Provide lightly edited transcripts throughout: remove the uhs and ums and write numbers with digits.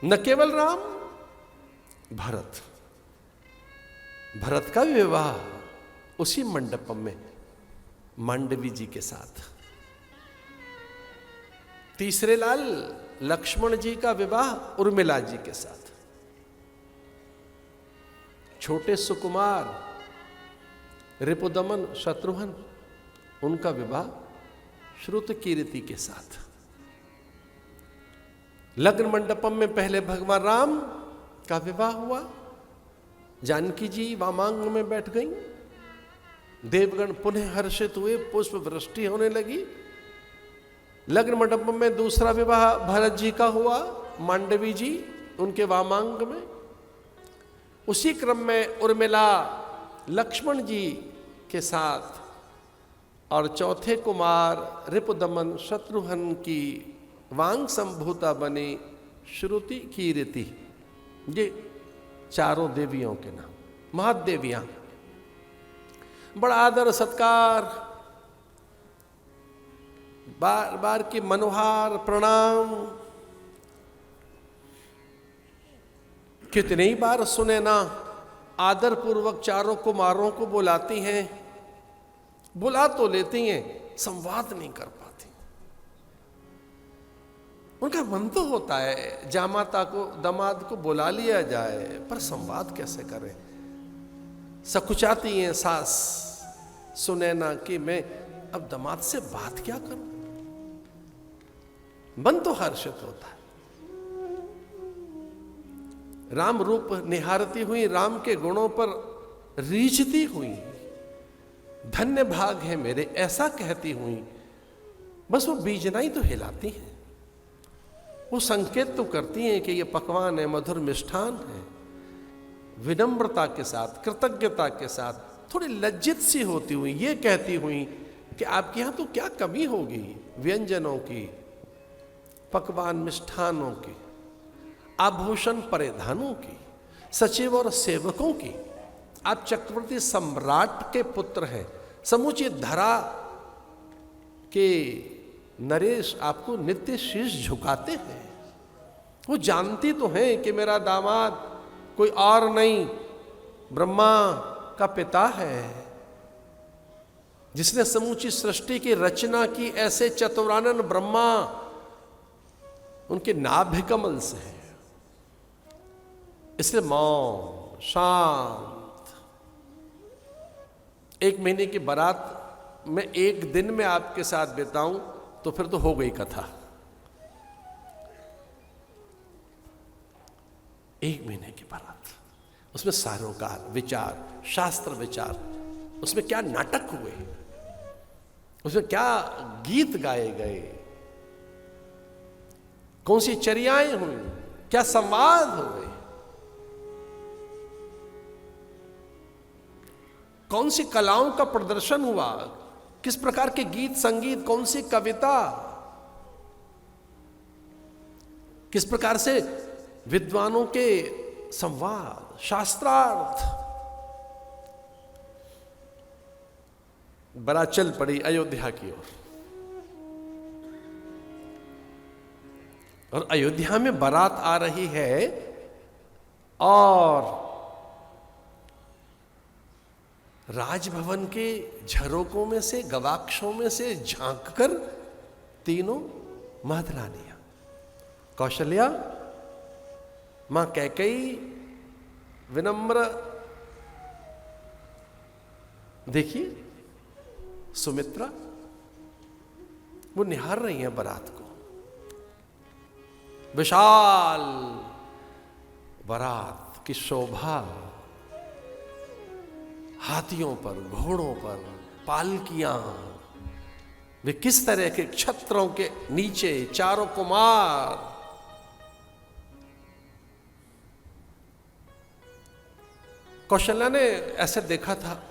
न केवल राम, भरत, भरत का विवाह उसी मंडपम में मांडवी जी के साथ। तीसरे लाल लक्ष्मण जी का विवाह उर्मिला जी के साथ। छोटे सुकुमार रिपुदमन शत्रुघ्न, उनका विवाह श्रुतकीर्ति के साथ। लग्न मंडपम में पहले भगवान राम का विवाह हुआ, जानकी जी वामांग में बैठ गईं, देवगण पुनः हर्षित हुए, पुष्प वृष्टि होने लगी। लग्न मंडपम में दूसरा विवाह भरत जी का हुआ, मांडवी जी उनके वामांग में। उसी क्रम में उर्मिला लक्ष्मण जी के साथ, और चौथे कुमार रिपुदमन शत्रुघ्न की वांग संभूता बनी श्रुति कीर्ति। ये चारों देवियों के नाम, महादेवियां। बड़ा आदर सत्कार, बार बार की मनोहार प्रणाम। कितनी बार सुने ना, आदर पूर्वक चारों कुमारों को बुलाती हैं, बुला तो लेती हैं, संवाद नहीं कर पाती। उनका मन तो होता है जामाता को, दामाद को बुला लिया जाए, पर संवाद कैसे करें। सकुचाती हैं सास सुनैना कि मैं अब दामाद से बात क्या करूं। मन तो हर्षित होता है। राम रूप निहारती हुई, राम के गुणों पर रीझती हुई, धन्य भाग है मेरे ऐसा कहती हुई, बस वो बीजनाई तो हिलाती हैं। वो संकेत तो करती हैं कि ये पकवान है, मधुर मिष्ठान है। विनम्रता के साथ, कृतज्ञता के साथ, थोड़ी लज्जित सी होती हुई ये कहती हुई कि आपके यहां तो क्या कमी होगी व्यंजनों की, पकवान मिष्ठानों की, आभूषण परिधानों की, सचिव और सेवकों की। आप चक्रवर्ती सम्राट के पुत्र हैं, समूची धरा के नरेश आपको नित्य शीश झुकाते हैं। वो जानती तो हैं कि मेरा दामाद कोई और नहीं, ब्रह्मा का पिता है, जिसने समूची सृष्टि की रचना की। ऐसे चतुरानन ब्रह्मा उनके नाभि कमल से है। इसलिए मौन शांत। 1 महीने की बारात में 1 दिन में आपके साथ बिताऊं तो फिर तो हो गई कथा। 1 महीने की बारात, उसमें सारोकार विचार, शास्त्र विचार, उसमें क्या नाटक हुए, उसमें क्या गीत गाए गए, कौन सी चर्याएं हुई, क्या संवाद हुए, कौन सी कलाओं का प्रदर्शन हुआ, किस प्रकार के गीत संगीत, कौन सी कविता, किस प्रकार से विद्वानों के संवाद, शास्त्रार्थ। बारात चल पड़ी अयोध्या की ओर, और अयोध्या में बारात आ रही है, और राजभवन के झरोकों में से, गवाक्षों में से झांककर तीनों महधरानियां, कौशल्या, मां कैकेयी, विनम्र, देखिए सुमित्रा, वो निहार रही हैं बारात को। विशाल बारात की शोभा, हाथियों पर, घोड़ों पर, पालकियां, वे किस तरह के छत्रों के नीचे चारों कुमार, कौशल्या ने ऐसे देखा था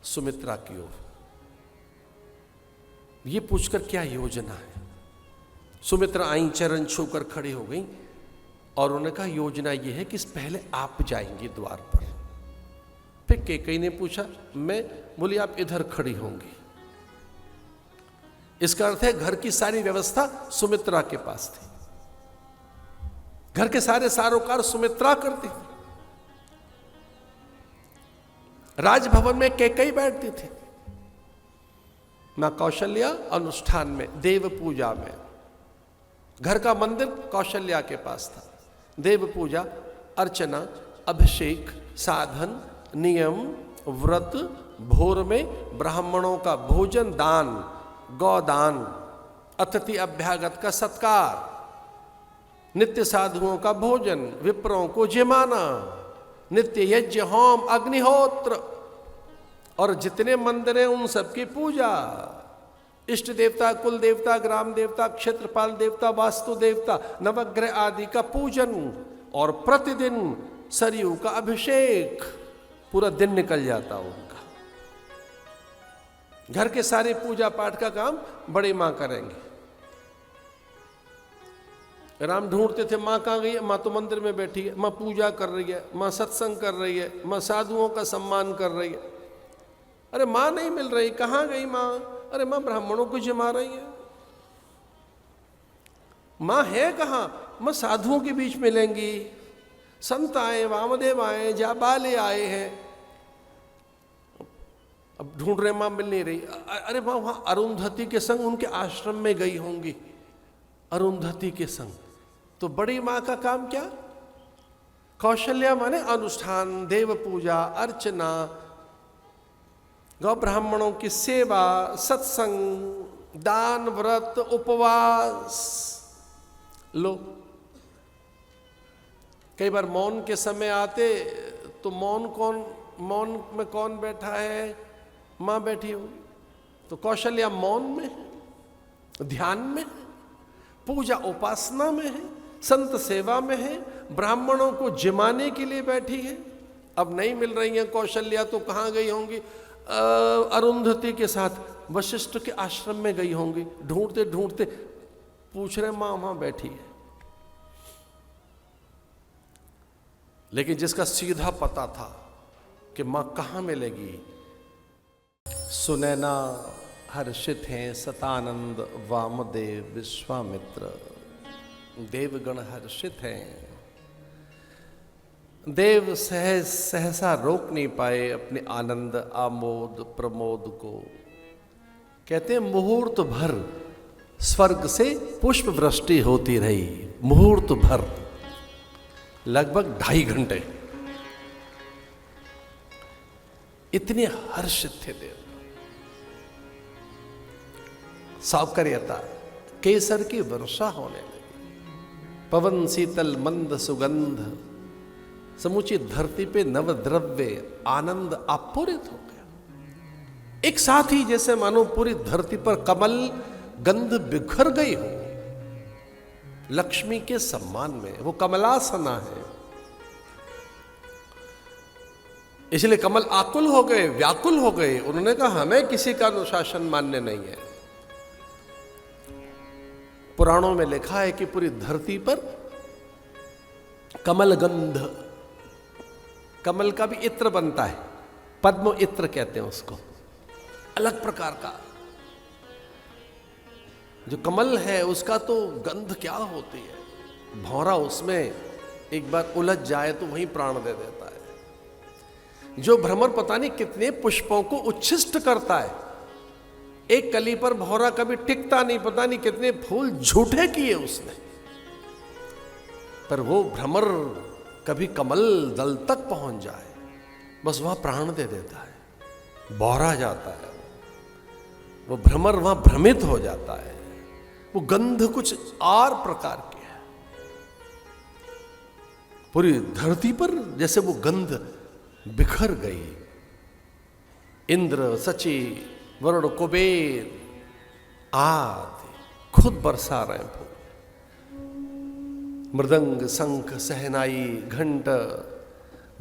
सुमित्रा की ओर, ये पूछकर क्या योजना है। सुमित्रा आई, चरण छूकर खड़ी हो गई, और उन्होंने कहा योजना यह है कि पहले आप जाएंगी द्वार पर। फिर कैकेयी ने पूछा, मैं, बोली आप इधर खड़ी होंगी। इसका अर्थ है घर की सारी व्यवस्था सुमित्रा के पास थी। घर के सारे सारोकार सुमित्रा करती थी। राजभवन में कैकेयी बैठती थी। मां कौशल्या अनुष्ठान में, देव पूजा में। घर का मंदिर कौशल्या के पास था। देव पूजा, अर्चना, अभिषेक, साधन, नियम, व्रत, भोर में ब्राह्मणों का भोजन, दान, गौदान, अतिथि अभ्यागत का सत्कार, नित्य साधुओं का भोजन, विप्रों को जिमाना, नित्य यज्ञ, होम, अग्निहोत्र, और जितने मंदिर हैं उन सबकी पूजा, इष्ट देवता, कुल देवता, ग्राम देवता, क्षेत्रपाल देवता, वास्तु देवता, नवग्रह आदि का पूजन, और प्रतिदिन सरयू का अभिषेक। पूरा दिन निकल जाता उनका। घर के सारे पूजा पाठ का काम बड़ी मां करेंगे। राम ढूंढते थे मां कहाँ गई है, मां तो मंदिर में बैठी है, मां पूजा कर रही है, मां सत्संग कर रही है, मां साधुओं का सम्मान कर रही है। अरे मां नहीं मिल रही, कहाँ गई मां? अरे मां ब्राह्मणों को जिमा रही है। मां है कहाँ? मां साधुओं के बीच मिलेंगी। संत आए, वामदेव आए, जाबाले आए हैं। अब ढूंढ रहे, मां मिल नहीं रही। अरे मां वहां अरुंधति के संग उनके आश्रम में गई होंगी, अरुंधति के संग। तो बड़ी मां का काम क्या? कौशल्या माने अनुष्ठान, देव पूजा, अर्चना, गौ ब्राह्मणों की सेवा, सत्संग, दान, व्रत, उपवास। लो, कई बार मौन के समय आते तो मौन में कौन बैठा है? मां बैठी होगी। तो कौशल्या मौन में है, ध्यान में है, पूजा उपासना में है, संत सेवा में है, ब्राह्मणों को जिमाने के लिए बैठी है। अब नहीं मिल रही है कौशल्या, तो कहाँ गई होंगी? अरुंधति के साथ वशिष्ठ के आश्रम में गई होंगी। ढूंढते ढूंढते पूछ रहे, मां वहां बैठी है। लेकिन जिसका सीधा पता था कि मां कहां मिलेगी, सुनैना हर्षित हैं, सतानंद, वामदेव, विश्वामित्र, देवगण हर्षित हैं। देव सहसा रोक नहीं पाए अपने आनंद, आमोद, प्रमोद को। कहते हैं मुहूर्त भर स्वर्ग से पुष्प वृष्टि होती रही। मुहूर्त भर, लगभग 2.5 घंटे। इतने हर्षित थे देव। सौकर्यता, केसर की वर्षा होने लगी। पवन शीतल मंद सुगंध, समूची धरती पे नवद्रव्य, आनंद आपूरित हो गया। एक साथ ही जैसे मानो पूरी धरती पर कमल गंध बिखर गई हो। लक्ष्मी के सम्मान में वो कमलासना है, इसलिए कमल आकुल हो गए, व्याकुल हो गए। उन्होंने कहा हमें किसी का अनुशासन मान्य नहीं है। पुराणों में लिखा है कि पूरी धरती पर कमल गंध, कमल का भी इत्र बनता है, पद्म इत्र कहते हैं उसको, अलग प्रकार का। जो कमल है उसका तो गंध क्या होती है, भौरा उसमें एक बार उलझ जाए तो वहीं प्राण दे देता है। जो भ्रमर पता नहीं कितने पुष्पों को उच्छिष्ट करता है, एक कली पर भौरा कभी टिकता नहीं, पता नहीं कितने फूल झूठे किए उसने, पर वो भ्रमर कभी कमल दल तक पहुंच जाए बस वहां प्राण दे देता है, बौरा जाता है वो भ्रमर, वहां भ्रमित हो जाता है। वो गंध कुछ और प्रकार की है। पूरी धरती पर जैसे वो गंध बिखर गई। इंद्र, सची, वरुण, कुबेर आदि खुद बरसा रहे फूल। मृदंग, शंख, सहनाई, घंट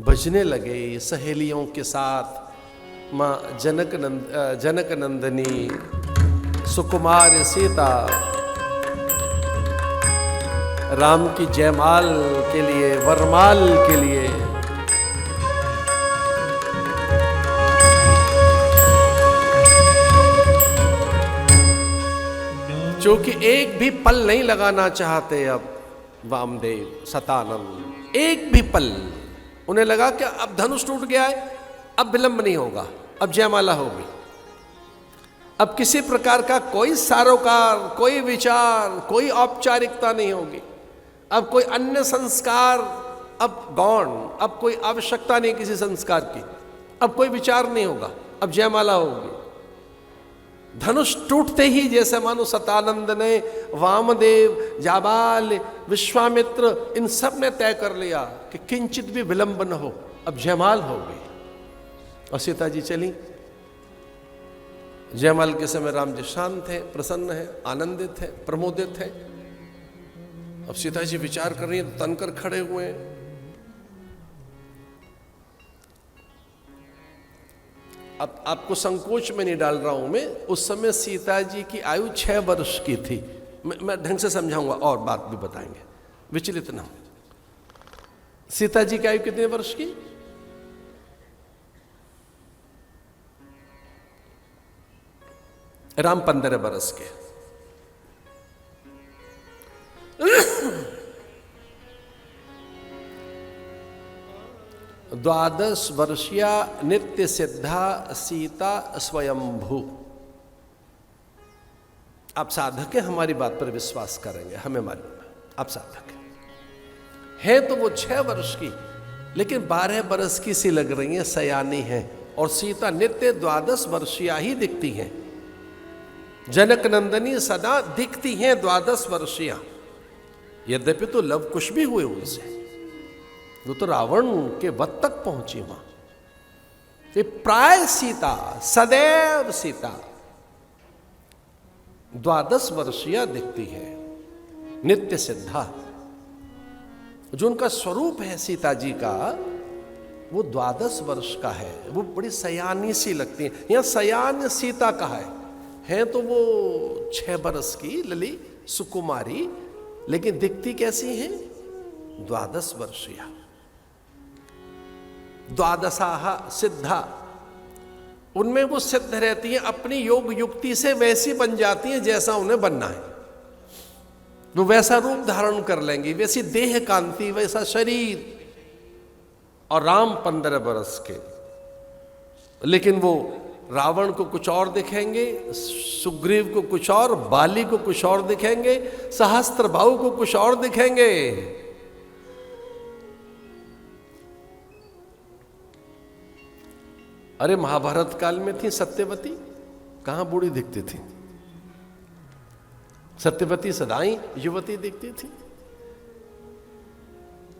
बजने लगे सहेलियों के साथ। मां जनक नंदिनी, सुकुमार सीता राम की जयमाल के लिए, वरमाल के लिए जो कि एक भी पल नहीं लगाना चाहते। अब वामदेव सतानंद। एक भी पल उन्हें लगा कि अब धनुष टूट गया है, अब विलंब नहीं होगा, अब जयमाला होगी। अब किसी प्रकार का कोई सारोकार, कोई विचार, कोई औपचारिकता नहीं होगी। अब कोई अन्य संस्कार, अब गौण, अब कोई आवश्यकता नहीं किसी संस्कार की, अब कोई विचार नहीं होगा, अब जयमाला होगी। धनुष टूटते ही जैसे मानो सतानंद ने, वामदेव, जाबाल, विश्वामित्र, इन सब ने तय कर लिया कि किंचित भी विलंब न हो, अब जयमाल होगी। और सीता जी चली। जयमाल के समय राम जी शांत हैं, प्रसन्न हैं, आनंदित हैं, प्रमोदित हैं। अब सीता जी विचार कर रही हैं, तो तनकर खड़े हुए हैं। अब आपको संकोच में नहीं डाल रहा हूं मैं, उस समय सीता जी की आयु 6 वर्ष की थी। मैं ढंग से समझाऊंगा और बात भी बताएंगे, विचलित ना हो। सीता जी की आयु कितने वर्ष की? राम 15 बरस के। द्वादश वर्षीय नित्य सिद्धा सीता स्वयंभू। आप साधक हैं, हमारी बात पर विश्वास करेंगे, हमें मालूम है आप साधक हैं। तो वो 6 वर्ष की, लेकिन 12 बरस की सी लग रही हैं, सयानी हैं। और सीता नित्य 12 वर्षीय ही दिखती हैं। जनक नंदनी सदा दिखती हैं 12 वर्षीय। यद्यपि तो लव कुश भी हुए उनसे, वो तो रावण के वध तक पहुंची वहां। ये प्राय सीता, सदैव सीता 12 वर्षीय दिखती है, नित्य सिद्धा। जो उनका स्वरूप है सीता जी का, वो 12 वर्ष का है। वो बड़ी सयानी सी लगती है। यहां सयान सीता का है तो वो 6 बरस की लली सुकुमारी, लेकिन दिखती कैसी है? 12 वर्षीय। द्वादशाह सिद्धा, उनमें वो सिद्ध रहती है, अपनी योग युक्ति से वैसी बन जाती है जैसा उन्हें बनना है। वो वैसा रूप धारण कर लेंगी, वैसी देह कांति, वैसा शरीर। और राम 15 बरस के, लेकिन वो रावण को कुछ और दिखेंगे, सुग्रीव को कुछ और, बाली को कुछ और दिखेंगे, सहस्त्रबाहु को कुछ और दिखेंगे। अरे महाभारत काल में थी सत्यवती, कहां बूढ़ी दिखती थी? सत्यवती सदाई युवती दिखती थी।